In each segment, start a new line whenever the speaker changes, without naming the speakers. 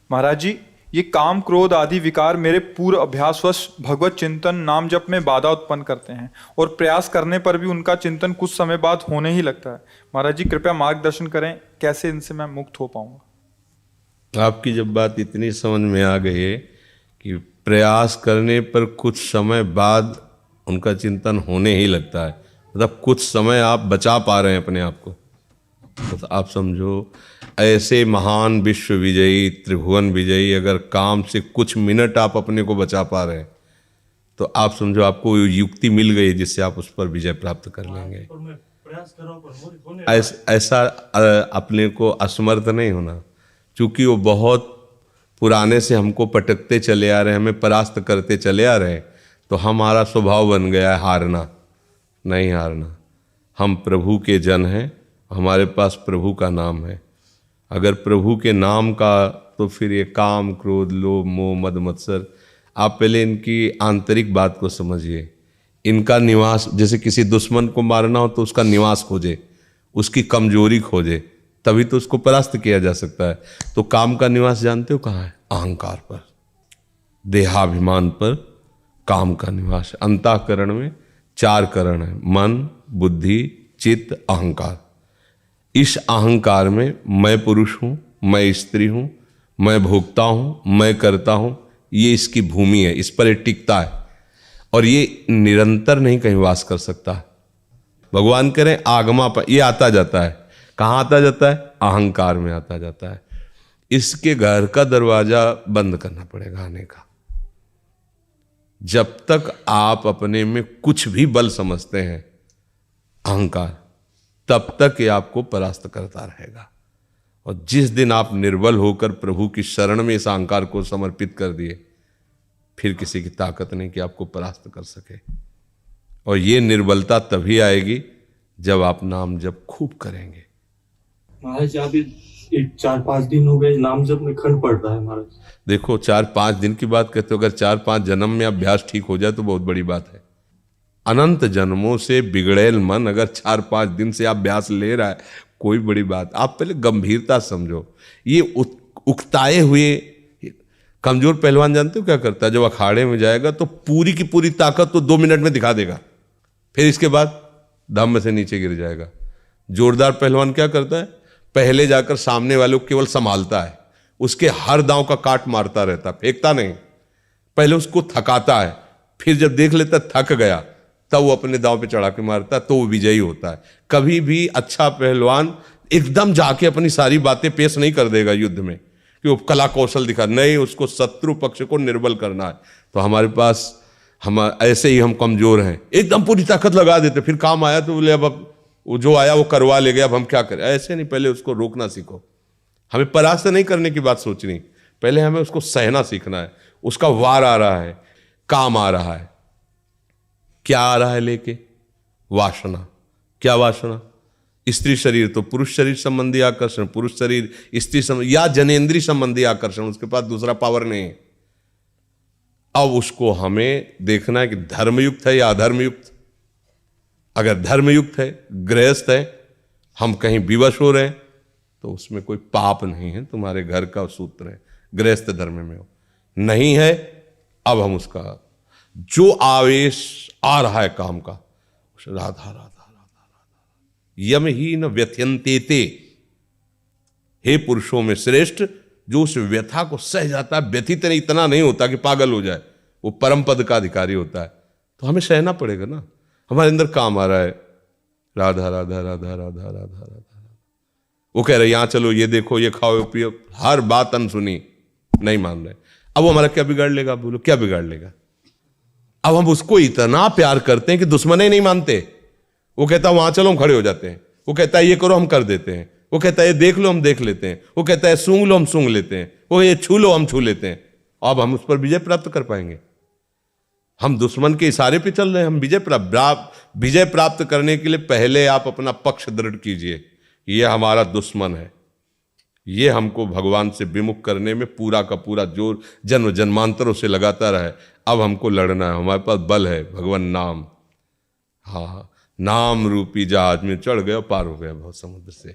महाराज जी, ये काम क्रोध आदि विकार मेरे पूर्व अभ्यासवश भगवत चिंतन नाम जप में बाधा उत्पन्न करते हैं और प्रयास करने पर भी उनका चिंतन कुछ समय बाद होने ही लगता है। महाराज जी कृपया मार्गदर्शन करें, कैसे इनसे मैं मुक्त हो पाऊंगा।
आपकी जब बात इतनी समझ में आ गई है कि प्रयास करने पर कुछ समय बाद उनका चिंतन होने ही लगता है, मतलब कुछ समय आप बचा पा रहे हैं अपने आप को, तो आप समझो ऐसे महान विश्व विजयी त्रिभुवन विजयी अगर काम से कुछ मिनट आप अपने को बचा पा रहे हैं तो आप समझो आपको युक्ति मिल गई जिससे आप उस पर विजय प्राप्त कर लेंगे। ऐसा अपने को असमर्थ नहीं होना, क्योंकि वो बहुत पुराने से हमको पटकते चले आ रहे हैं, हमें परास्त करते चले आ रहे हैं, तो हमारा स्वभाव बन गया है हारना। नहीं हारना, हम प्रभु के जन हैं, हमारे पास प्रभु का नाम है। अगर प्रभु के नाम का, तो फिर ये काम क्रोध लोभ मोह मद मत्सर, आप पहले इनकी आंतरिक बात को समझिए। इनका निवास, जैसे किसी दुश्मन को मारना हो तो उसका निवास खोजे, उसकी कमजोरी खोजे, तभी तो उसको परास्त किया जा सकता है। तो काम का निवास जानते हो कहाँ है? अहंकार पर, देहाभिमान पर काम का निवास। अंतःकरण में 4 करण है, मन बुद्धि चित्त अहंकार। इस अहंकार में मैं पुरुष हूँ, मैं स्त्री हूँ, मैं भोगता हूँ, मैं करता हूँ, ये इसकी भूमि है, इस पर ये टिकता है और ये निरंतर नहीं कहीं वास कर सकता। भगवान करें आगमा पर ये आता जाता है। कहाँ आता जाता है? अहंकार में आता जाता है। इसके घर का दरवाजा बंद करना पड़ेगा आने का। जब तक आप अपने में कुछ भी बल समझते हैं अहंकार, तब तक ये आपको परास्त करता रहेगा। और जिस दिन आप निर्बल होकर प्रभु की शरण में इस अहंकार को समर्पित कर दिए, फिर किसी की ताकत नहीं कि आपको परास्त कर सके। और ये निर्बलता तभी आएगी जब आप नाम जप खूब करेंगे।
महाराज अभी 4-5 दिन हो गए नाम जप में खंड पड़ रहा है महाराज।
देखो 4-5 दिन की बात कहते हो, अगर 4-5 जन्म में अभ्यास ठीक हो जाए तो बहुत बड़ी बात है। अनंत जन्मों से बिगड़ेल मन अगर 4-5 दिन से अभ्यास ले रहा है, कोई बड़ी बात। आप पहले गंभीरता समझो। ये उकताए हुए कमजोर पहलवान जानते हो क्या करता है? जब अखाड़े में जाएगा तो पूरी की पूरी ताकत तो 2 मिनट में दिखा देगा, फिर इसके बाद धम्म से नीचे गिर जाएगा। जोरदार पहलवान क्या करता है? पहले जाकर सामने वाले को केवल संभालता है, उसके हर दांव का काट मारता रहता, फेंकता नहीं। पहले उसको थकाता है, फिर जब देख लेता थक गया तब वो अपने दांव पे चढ़ा के मारता है, तो वो विजयी होता है। कभी भी अच्छा पहलवान एकदम जाके अपनी सारी बातें पेश नहीं कर देगा युद्ध में कि वो कला कौशल दिखा, नहीं, उसको शत्रु पक्ष को निर्बल करना है। तो हमारे पास हम ऐसे ही हम कमजोर हैं, एकदम पूरी ताकत लगा देते, फिर काम आया तो बोले अब वो जो आया वो करवा ले गया, अब हम क्या करें। ऐसे नहीं, पहले उसको रोकना सीखो। हमें परास्त नहीं करने की बात सोचनी, पहले हमें उसको सहना सीखना है। उसका वार आ रहा है, काम आ रहा है, क्या आ रहा है लेके? वासना। क्या वासना? स्त्री शरीर तो पुरुष शरीर संबंधी आकर्षण, पुरुष शरीर स्त्री संबंधी या जनेंद्रीय संबंधी आकर्षण, उसके पास दूसरा पावर नहीं है। अब उसको हमें देखना है कि धर्मयुक्त है या अधर्मयुक्त। अगर धर्मयुक्त है, गृहस्थ है, हम कहीं विवश हो रहे हैं तो उसमें कोई पाप नहीं है, तुम्हारे घर का सूत्र है, गृहस्थ धर्म में हो। नहीं है, अब हम उसका जो आवेश आ रहा है काम का, राधा राधा राधा राधा यम ही न व्यथयन्ते, हे पुरुषों में श्रेष्ठ जो उस व्यथा को सह जाता है, व्यथित नहीं, इतना नहीं होता कि पागल हो जाए, वो परम पद का अधिकारी होता है। तो हमें सहना पड़ेगा ना। हमारे अंदर काम आ रहा है, राधा राधा राधा राधा राधा राधा, वो कह रहे यहां चलो, ये देखो, ये खाओ पियो, हर बात अनसुनी, नहीं मान रहे। अब वो हमारा क्या बिगाड़ लेगा? बोलो क्या बिगाड़ लेगा? अब हम उसको इतना प्यार करते हैं कि दुश्मन ही नहीं मानते। वो कहता है वहां चलो, हम खड़े हो जाते हैं। वो कहता है ये करो, हम कर देते हैं। वो कहता है ये देख लो, हम देख लेते हैं। वो कहता है सूंघ लो, हम सूंघ लेते हैं। वो ये छू लो, हम छू लेते हैं। अब हम उस पर विजय प्राप्त कर पाएंगे? हम दुश्मन के इशारे पे चल रहे हैं। हम विजय प्राप्त करने के लिए पहले आप अपना पक्ष दृढ़ कीजिए, ये हमारा दुश्मन है, ये हमको भगवान से विमुख करने में पूरा का पूरा जोर जन्म जन्मांतरों से लगाता रहे। अब हमको लड़ना है, हमारे पास बल है, भगवान नाम। हाँ, नाम रूपी जहाज में चढ़ गए, पार हो गया बहुत समुद्र से।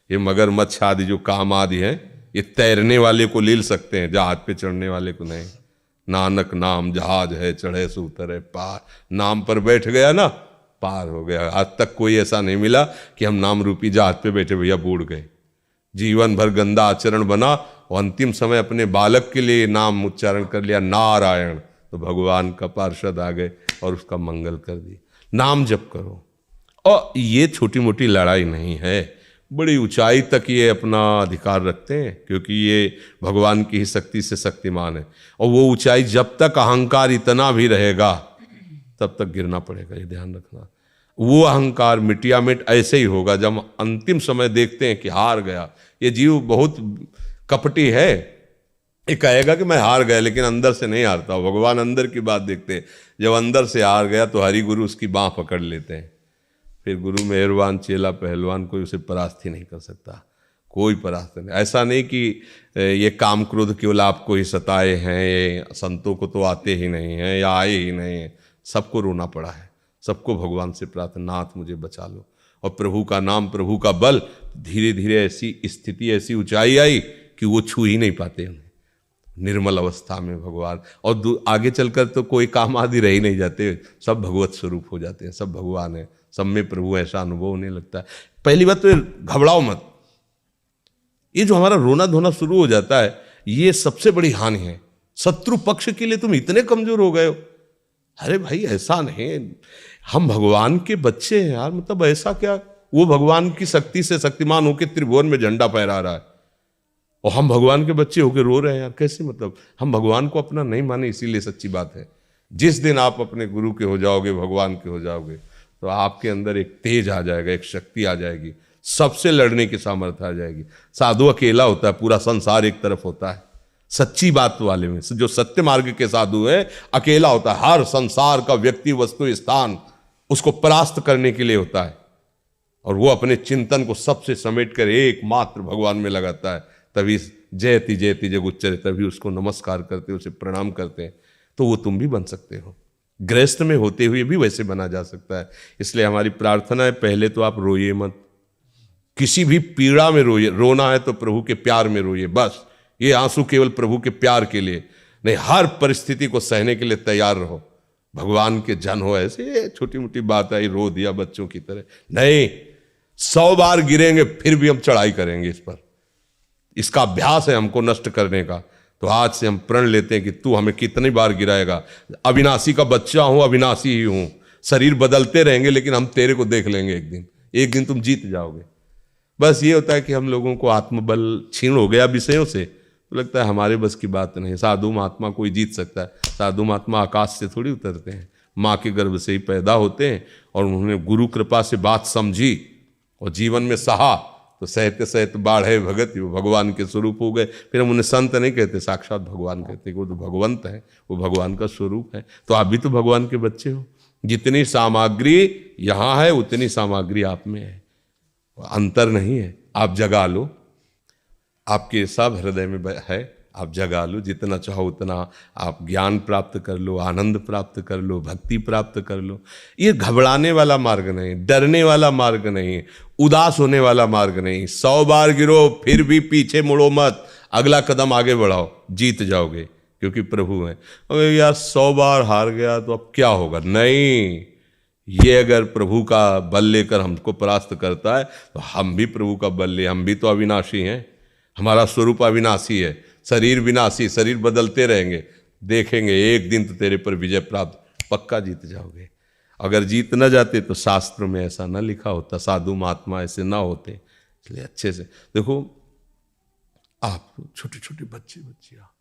ये मगरमच्छ आदि जो काम आदि हैं, ये तैरने वाले को लील सकते हैं, जहाज पे चढ़ने वाले को नहीं। नानक नाम जहाज है, चढ़े सो उतरे पार। नाम पर बैठ गया ना, पार हो गया। आज तक कोई ऐसा नहीं मिला कि हम नाम रूपी जहाज पे बैठे भैया बूढ़ गए। जीवन भर गंदा आचरण बना और अंतिम समय अपने बालक के लिए नाम उच्चारण कर लिया नारायण, तो भगवान का पार्षद आ गए और उसका मंगल कर दिया। नाम जप करो। और ये छोटी मोटी लड़ाई नहीं है, बड़ी ऊंचाई तक ये अपना अधिकार रखते हैं, क्योंकि ये भगवान की ही शक्ति से शक्तिमान है। और वो ऊंचाई जब तक अहंकार इतना भी रहेगा तब तक गिरना पड़ेगा, ये ध्यान रखना। वो अहंकार मिटिया मिट ऐसे ही होगा जब हम अंतिम समय देखते हैं कि हार गया। ये जीव बहुत कपटी है, ये कहेगा कि मैं हार गया, लेकिन अंदर से नहीं हारता। भगवान अंदर की बात देखते हैं। जब अंदर से हार गया तो हरि गुरु उसकी बाँह पकड़ लेते हैं। फिर गुरु मेहरबान, चेला पहलवान, कोई उसे परास्त ही नहीं कर सकता, कोई परास्त नहीं। ऐसा नहीं कि ये काम क्रोध केवल आपको ही सताए हैं, ये संतों को तो आते ही नहीं हैं या आए ही नहीं हैं। सबको रोना पड़ा है, सबको भगवान से प्रार्थना, नाथ मुझे बचा लो। और प्रभु का नाम, प्रभु का बल, धीरे धीरे ऐसी स्थिति, ऐसी ऊंचाई आई कि वो छू ही नहीं पाते उन्हें, निर्मल अवस्था में भगवान। और आगे चलकर तो कोई काम आदि रह ही नहीं जाते, सब भगवत स्वरूप हो जाते हैं, सब भगवान है, सब में प्रभु ऐसा अनुभव होने लगता है। पहली बात तो घबराओ मत। ये जो हमारा रोना धोना शुरू हो जाता है, ये सबसे बड़ी हानि है। शत्रु पक्ष के लिए तुम इतने कमजोर हो गए हो। अरे भाई ऐसा नहीं, हम भगवान के बच्चे हैं यार, मतलब ऐसा क्या। वो भगवान की शक्ति से शक्तिमान होकर त्रिभुवन में झंडा फहरा रहा है और हम भगवान के बच्चे होकर रो रहे हैं यार, कैसे। मतलब हम भगवान को अपना नहीं माने, इसीलिए सच्ची बात है। जिस दिन आप अपने गुरु के हो जाओगे, भगवान के हो जाओगे, तो आपके अंदर एक तेज आ जाएगा, एक शक्ति आ जाएगी, सबसे लड़ने की सामर्थ्य आ जाएगी। साधु अकेला होता है, पूरा संसार एक तरफ होता है। सच्ची बात वाले में जो सत्य मार्ग के साधु है, अकेला होता है। हर संसार का व्यक्ति, वस्तु, स्थान उसको परास्त करने के लिए होता है, और वो अपने चिंतन को सबसे समेट कर एकमात्र भगवान में लगाता है। तभी जयति जयति जग उच्चरे, तभी उसको नमस्कार करते, उसे प्रणाम करते हैं। तो वो तुम भी बन सकते हो, गृहस्थ में होते हुए भी वैसे बना जा सकता है। इसलिए हमारी प्रार्थना है, पहले तो आप रोइए मत, किसी भी पीड़ा में रोइए। रोना है तो प्रभु के प्यार में रोइए, बस। ये आंसू केवल प्रभु के प्यार के लिए नहीं, हर परिस्थिति को सहने के लिए तैयार रहो। भगवान के जन हो, ऐसे छोटी मोटी बात आई रो दिया बच्चों की तरह नहीं। 100 बार गिरेंगे फिर भी हम चढ़ाई करेंगे इस पर। इसका अभ्यास है हमको नष्ट करने का। तो आज से हम प्रण लेते हैं कि तू हमें कितनी बार गिराएगा। अविनाशी का बच्चा हूं, अविनाशी ही हूं। शरीर बदलते रहेंगे लेकिन हम तेरे को देख लेंगे एक दिन। एक दिन तुम जीत जाओगे। बस ये होता है कि हम लोगों को आत्मबल छीन हो गया विषयों से, तो लगता है हमारे बस की बात नहीं। साधु महात्मा कोई जीत सकता है? साधु महात्मा आकाश से थोड़ी उतरते हैं, माँ के गर्भ से ही पैदा होते हैं। और उन्होंने गुरु कृपा से बात समझी और जीवन में सहा, तो सहते सहते बाढ़े भगत, वो भगवान के स्वरूप हो गए। फिर हम उन्हें संत नहीं कहते, साक्षात भगवान कहते, वो तो भगवंत है, वो भगवान का स्वरूप है। तो आप भी तो भगवान के बच्चे हो। जितनी सामग्री यहाँ है उतनी सामग्री आप में है, अंतर नहीं है। आप जगा लो, आपके सब हृदय में है, आप जगा लो। जितना चाहो उतना आप ज्ञान प्राप्त कर लो, आनंद प्राप्त कर लो, भक्ति प्राप्त कर लो। ये घबराने वाला मार्ग नहीं, डरने वाला मार्ग नहीं, उदास होने वाला मार्ग नहीं। 100 बार गिरो फिर भी पीछे मुड़ो मत, अगला कदम आगे बढ़ाओ, जीत जाओगे, क्योंकि प्रभु हैं। अगर यार 100 बार हार गया तो अब क्या होगा? नहीं, ये अगर प्रभु का बल लेकर हमको परास्त करता है तो हम भी प्रभु का बल ले। हम भी तो अविनाशी हैं, हमारा स्वरूप अविनाशी है, शरीर विनाशी, शरीर बदलते रहेंगे। देखेंगे एक दिन तो तेरे पर विजय प्राप्त, पक्का जीत जाओगे। अगर जीत न जाते तो शास्त्र में ऐसा न लिखा होता, साधु महात्मा ऐसे ना होते। इसलिए अच्छे से देखो, आप छोटे छोटे बच्चियाँ,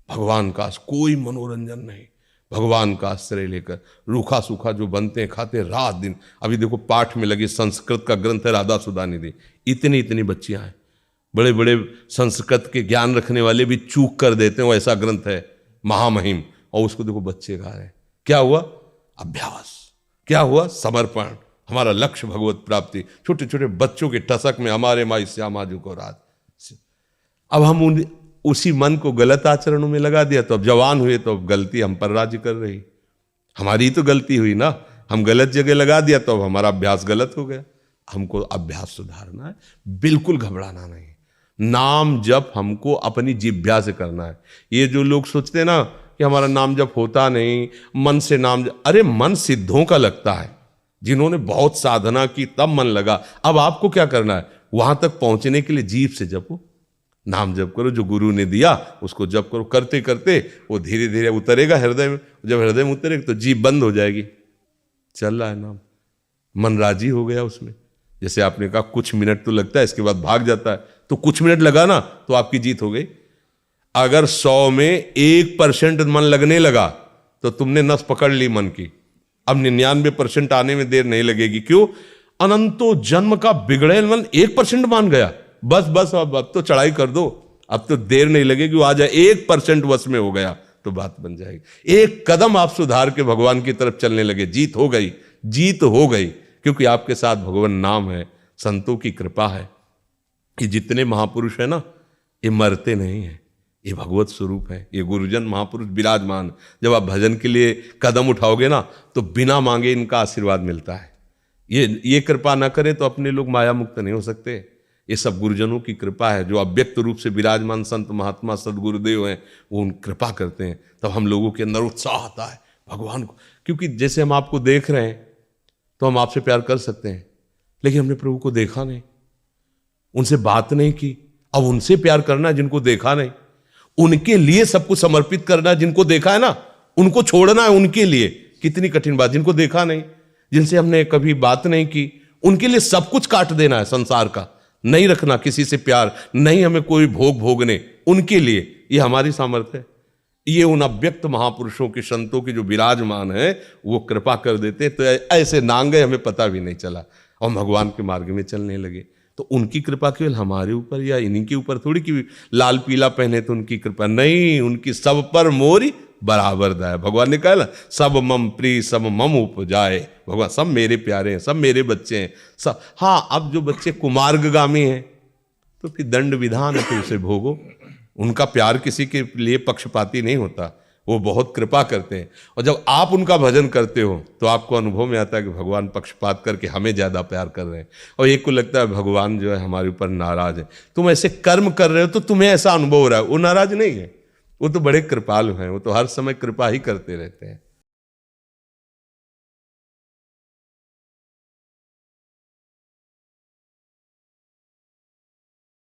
भगवान का कोई मनोरंजन नहीं, भगवान का आश्रय लेकर रूखा सूखा जो बनते हैं खाते रात दिन। अभी देखो पाठ में लगी, संस्कृत का ग्रंथ है राधा सुधा निधि, इतनी इतनी बच्चियां हैं। बड़े बड़े संस्कृत के ज्ञान रखने वाले भी चूक कर देते हैं, वो ऐसा ग्रंथ है महामहिम, और उसको देखो बच्चे गा रहे हैं। क्या हुआ? अभ्यास। क्या हुआ? समर्पण। हमारा लक्ष्य भगवत प्राप्ति। छोटे छोटे बच्चों के टसक में हमारे माई श्यामा जी को रात। अब हम उसी मन को गलत आचरणों में लगा दिया, तो अब जवान हुए तो अब गलती हम पर राज्य कर रही। हमारी तो गलती हुई ना, हम गलत जगह लगा दिया तो अब हमारा अभ्यास गलत हो गया। हमको अभ्यास सुधारना है, बिल्कुल घबराना नहीं। नाम जप हमको अपनी जिह्वा से करना है। ये जो लोग सोचते हैं ना कि हमारा नाम जप होता नहीं, मन से नाम जप, अरे मन सिद्धों का लगता है, जिन्होंने बहुत साधना की तब मन लगा। अब आपको क्या करना है, वहां तक पहुंचने के लिए जीभ से जपो, नाम जप करो, जो गुरु ने दिया उसको जप करो। करते करते वो धीरे धीरे उतरेगा हृदय में, जब हृदय में उतरेगा तो जीभ बंद हो जाएगी, चल रहा है नाम, मन राजी हो गया उसमें। जैसे आपने कहा कुछ मिनट तो लगता है, इसके बाद भाग जाता है, तो कुछ मिनट लगा ना तो आपकी जीत हो गई। अगर 100 में 1% मन लगने लगा तो तुमने नस पकड़ ली मन की। अब 99% आने में देर नहीं लगेगी। क्यों? अनंतो जन्म का बिगड़ेल मन 1% मान गया, बस बस अब तो चढ़ाई कर दो, अब तो देर नहीं लगेगी, वो आ जाए 1% वश में हो गया तो बात बन जाएगी। एक कदम आप सुधार के भगवान की तरफ चलने लगे, जीत हो गई, जीत हो गई, क्योंकि आपके साथ भगवान नाम है, संतों की कृपा है। ये जितने महापुरुष है ना, ये मरते नहीं हैं, ये भगवत स्वरूप है, ये गुरुजन महापुरुष विराजमान। जब आप भजन के लिए कदम उठाओगे ना तो बिना मांगे इनका आशीर्वाद मिलता है। ये कृपा ना करें तो अपने लोग माया मुक्त नहीं हो सकते। ये सब गुरुजनों की कृपा है, जो अव्यक्त रूप से विराजमान संत महात्मा सदगुरुदेव हैं, वो उन कृपा करते हैं, तब हम लोगों के अंदर उत्साह आता है भगवान को। क्योंकि जैसे हम आपको देख रहे हैं तो हम आपसे प्यार कर सकते हैं, लेकिन हमने प्रभु को देखा नहीं, उनसे बात नहीं की। अब उनसे प्यार करना जिनको देखा नहीं, उनके लिए सब कुछ समर्पित करना जिनको देखा है ना, उनको छोड़ना है उनके लिए, कितनी कठिन बात। जिनको देखा नहीं, जिनसे हमने कभी बात नहीं की, उनके लिए सब कुछ काट देना है संसार का, नहीं रखना किसी से प्यार, नहीं हमें कोई भोग भोगने, उनके लिए। ये हमारी सामर्थ्य है। ये उन अव्यक्त महापुरुषों के संतों के जो विराजमान है वो कृपा कर देते, तो ऐसे नांगे हमें पता भी नहीं चला और भगवान के मार्ग में चलने लगे। तो उनकी कृपा केवल हमारे ऊपर या इन्हीं के ऊपर थोड़ी कि लाल पीला पहने तो उनकी कृपा नहीं, उनकी सब पर मोरी बराबर दया। भगवान ने कहा ना, सब मम प्रिय सब मम उपजाए, भगवान सब मेरे प्यारे हैं, सब मेरे बच्चे हैं सब। हाँ, अब जो बच्चे कुमार्गगामी हैं तो फिर दंड विधान है, फिर उसे भोगो। उनका प्यार किसी के लिए पक्षपाती नहीं होता, वो बहुत कृपा करते हैं। और जब आप उनका भजन करते हो तो आपको अनुभव में आता है कि भगवान पक्षपात करके हमें ज़्यादा प्यार कर रहे हैं, और एक को लगता है भगवान जो है हमारे ऊपर नाराज है। तुम ऐसे कर्म कर रहे हो तो तुम्हें ऐसा अनुभव हो रहा है, वो नाराज नहीं है, वो तो बड़े कृपालु हैं, वो तो हर समय कृपा ही करते रहते हैं।